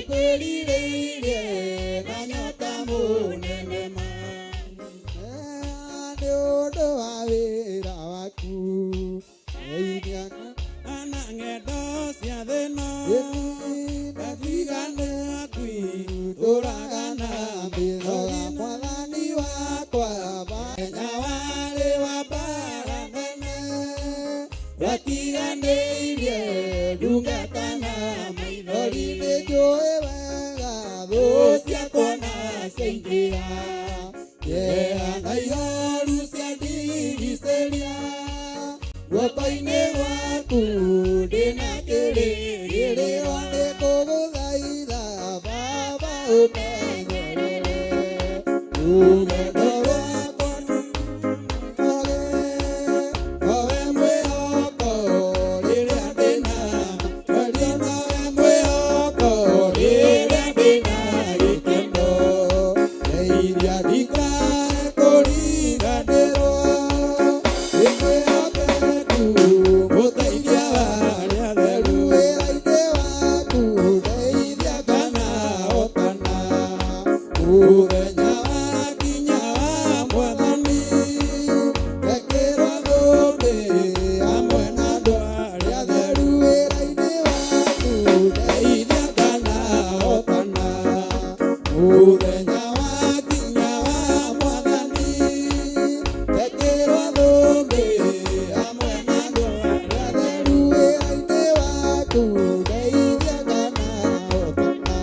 kwĩrirĩirie na nyota mũnene nĩ ũndũ wa wĩra waku ana ng'endo cia thĩ ĩno ndatigane kwitũraga na mbĩroga mwathani wakwa Kenya warĩ wa mbara nene ndatiganĩirie ndungata na maithori nĩ njũĩ wega thũ ciakwa na ciaingĩra kĩeha na ihoru cia ndigicĩria guoko-inĩ gwaku ndĩna kĩrĩgĩrĩro nĩ ngũgũthaitha Baba ũmenyerere rũgendo rwakwa nowe mwĩhoko rĩrĩa ndĩna nowe mwĩhoko rĩrĩa ndĩna gĩkeno ndeithia ndikae kũriganĩrwo nĩkwĩhokeku mũteithia wa arĩa atheru wĩra-inĩ waku ndeithia nganahotana mũthenya wakinya wa Mwathani ngekĩrwo thũmbĩ hamwe na andũ arĩa atheru wĩra-inĩ waku ndeithia nganahotana mũthenya wakinya wa Mwathani ngekĩrwo thũmbĩ hamwe na andũ arĩa atheru wĩra-inĩ waku ndeithia nganahotana